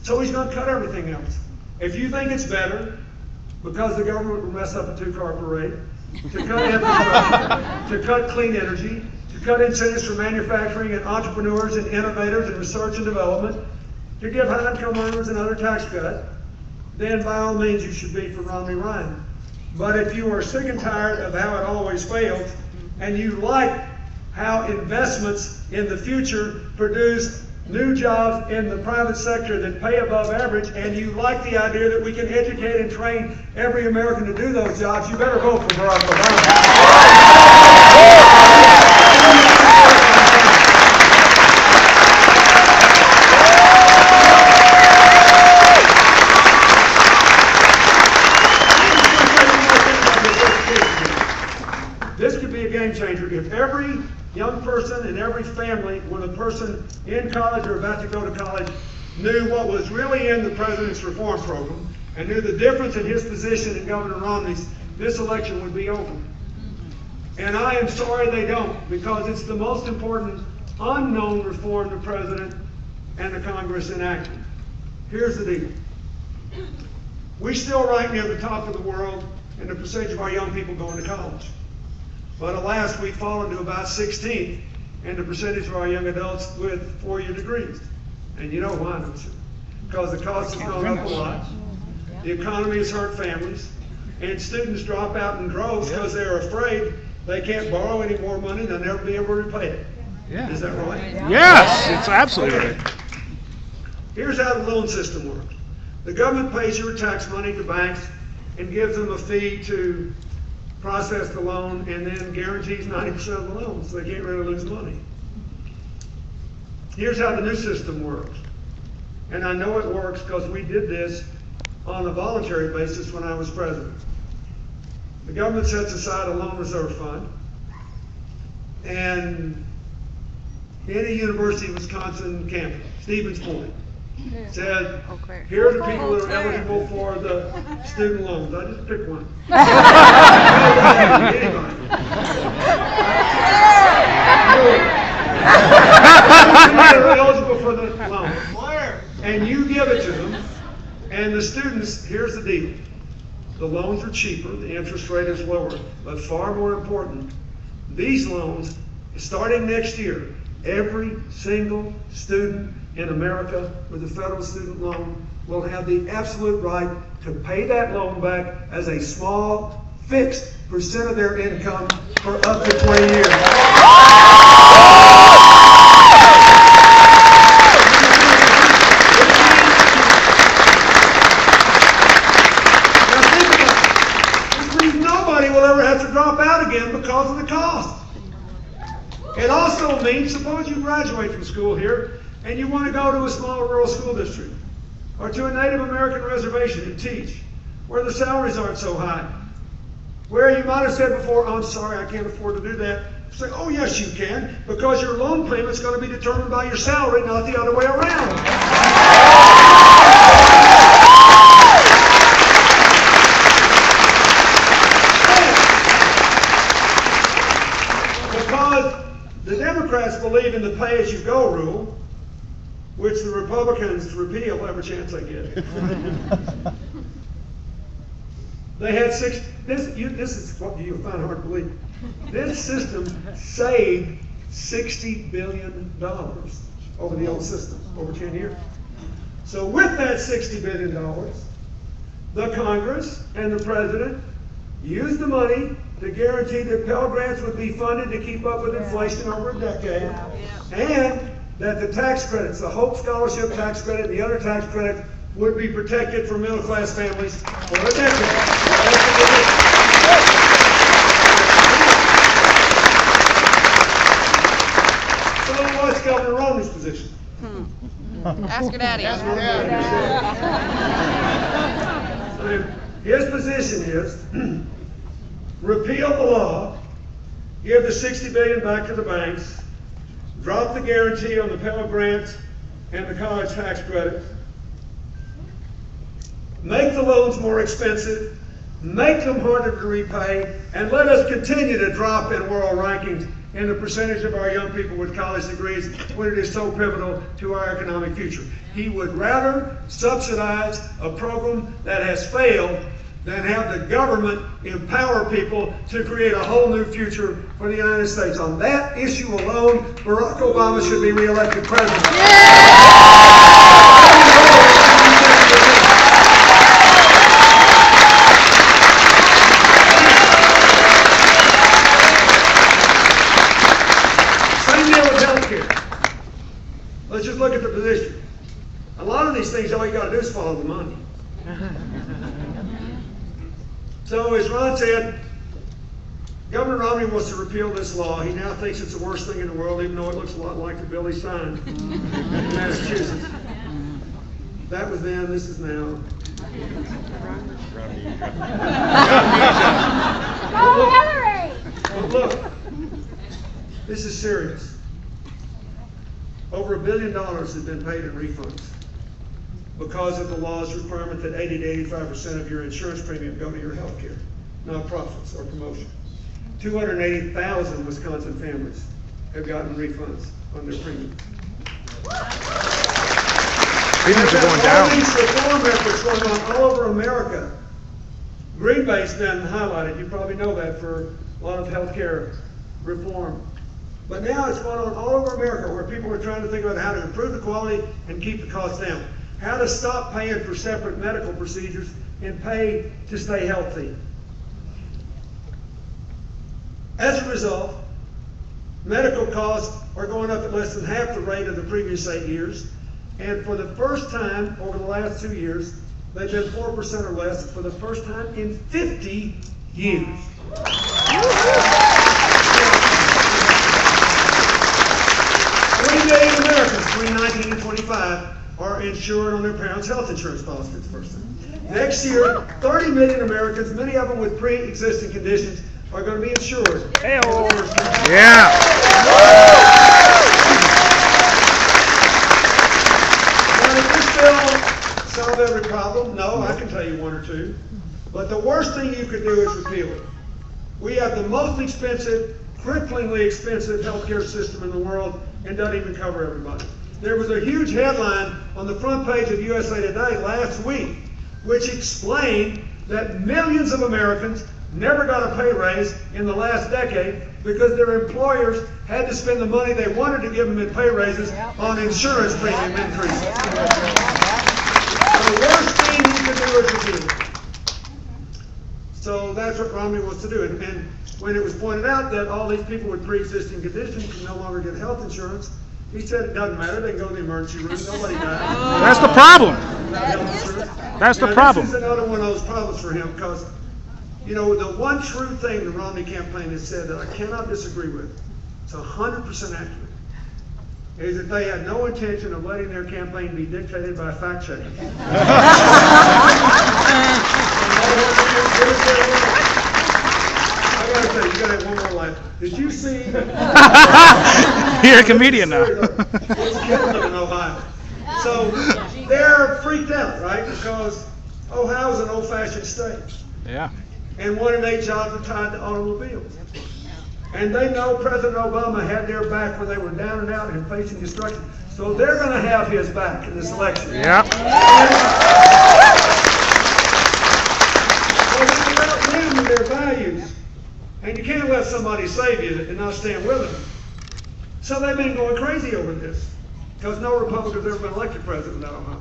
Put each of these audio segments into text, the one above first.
So he's going to cut everything else. If you think it's better, because the government will mess up a two-car parade, to cut infrastructure, to cut clean energy, to cut incentives for manufacturing and entrepreneurs and innovators and research and development, to give high-income earners another tax cut, then by all means you should be for Romney Ryan. But if you are sick and tired of how it always fails, and you like how investments in the future produce new jobs in the private sector that pay above average, and you like the idea that we can educate and train every American to do those jobs, you better vote for Barack Obama. This could be a game changer if every young person in every family, when a person in college or about to go to college, knew what was really in the president's reform program and knew the difference in his position and Governor Romney's, this election would be over. And I am sorry they don't, because it's the most important unknown reform the president and the Congress enacted. Here's the deal. We still rank near the top of the world in the percentage of our young people going to college. But alas, we've fallen to about 16th in the percentage of our young adults with four-year degrees. And you know why, don't you? Because the cost has gone up a lot, the economy has hurt families, and students drop out in droves because they're afraid they can't borrow any more money and they'll never be able to repay it. Yeah. Is that right? Yes, it's absolutely right. Here's how the loan system works. The government pays your tax money to banks and gives them a fee to process the loan, and then guarantees 90% of the loan, so they can't really lose money. Here's how the new system works. And I know it works because we did this on a voluntary basis when I was president. The government sets aside a loan reserve fund, and any University of Wisconsin campus, Stevens Point, said, Eau Claire. here are the people that are eligible for the student loans. I just picked one. Anybody. They're eligible for the loan. And you give it to them, and the students, here's the deal. The loans are cheaper, the interest rate is lower, but far more important, these loans, starting next year, every single student in America with a federal student loan will have the absolute right to pay that loan back as a small, fixed percent of their income for up to 20 years. Now think about it. This means nobody will ever have to drop out again because of the cost. It also means, suppose you graduate from school here and you want to go to a small rural school district or to a Native American reservation and teach, where the salaries aren't so high, where you might have said before, I'm sorry, I can't afford to do that. Say, oh yes you can, because your loan payment's going to be determined by your salary, not the other way around. Because the Democrats believe in the pay-as-you-go rule, which the Republicans repeal every chance they get. They had this is what you'll find hard to believe. This system saved $60 billion over the old system, over 10 years. So with that $60 billion, the Congress and the President used the money to guarantee that Pell Grants would be funded to keep up with inflation over a decade, and that the tax credits, the Hope Scholarship tax credit and the other tax credits, would be protected for middle-class families for a decade. So what's Governor Romney's position? Ask your daddy. His position is repeal the law, give the $60 billion back to the banks, drop the guarantee on the Pell Grants and the college tax credit, make the loans more expensive, make them harder to repay, and let us continue to drop in world rankings in the percentage of our young people with college degrees when it is so pivotal to our economic future. He would rather subsidize a program that has failed than have the government empower people to create a whole new future for the United States. On that issue alone, Barack Obama should be reelected president. Same deal with healthcare. Let's just look at the position. A lot of these things, all you got to do is follow the money. So as Ron said, Governor Romney wants to repeal this law. He now thinks it's the worst thing in the world, even though it looks a lot like the bill he signed in Massachusetts. That was then, this is now. But look, this is serious. Over $1 billion has been paid in refunds because of the law's requirement that 80 to 85% of your insurance premium go to your health care, not profits or promotion. 280,000 Wisconsin families have gotten refunds on their premiums. Premiums are going down. All these reform efforts going on all over America. Green Bay's been highlighted. You probably know that for a lot of healthcare reform. But now it's going on all over America where people are trying to think about how to improve the quality and keep the costs down. How to stop paying for separate medical procedures and pay to stay healthy. As a result, medical costs are going up at less than half the rate of the previous 8 years. And for the first time over the last 2 years, they've been 4% or less for the first time in 50 years. 3 million Americans between 19 and 25 are insured on their parents' health insurance policy for the first time. Next year, 30 million Americans, many of them with pre-existing conditions, are going to be insured. Hey-o. Yeah. Now, does this bill solve every problem? No, I can tell you one or two. But the worst thing you could do is repeal it. We have the most expensive, cripplingly expensive healthcare system in the world and doesn't even cover everybody. There was a huge headline on the front page of USA Today last week which explained that millions of Americans never got a pay raise in the last decade because their employers had to spend the money they wanted to give them in pay raises on insurance premium increases. The worst thing you can do is repeal it. So that's what Romney wants to do. And when it was pointed out that all these people with pre-existing conditions can no longer get health insurance, he said it doesn't matter, they can go to the emergency room, nobody dies. That's the problem. That's the now, problem. This is another one of those problems for him because, you know, the one true thing the Romney campaign has said that I cannot disagree with, it's 100% accurate, is that they had no intention of letting their campaign be dictated by fact checking. I gotta say, you gotta have one more life. Did you see? You're a comedian now. It's killing them in Ohio. So they're freaked out, right? Because Ohio's an old-fashioned state. Yeah. And 1 in 8 jobs are tied to automobiles. And they know President Obama had their back when they were down and out and facing destruction. So they're going to have his back in this election. Yeah. Well, you let them with their values. And you can't let somebody save you and not stand with them. So they've been going crazy over this. Because no Republican's ever been elected president in Ohio.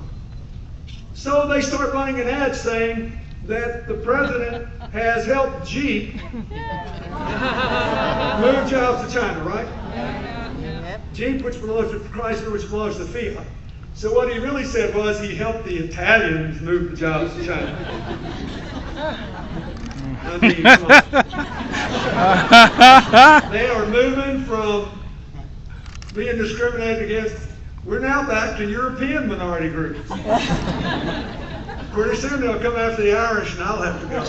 So they start running an ad saying that the president has helped Jeep move jobs to China, right? Jeep, which belongs to Chrysler, which belongs to Fiat. So what he really said was he helped the Italians move the jobs to China. I mean, come on. They are moving from being discriminated against. We're now back to European minority groups. Pretty soon they'll come after the Irish and I'll have to go.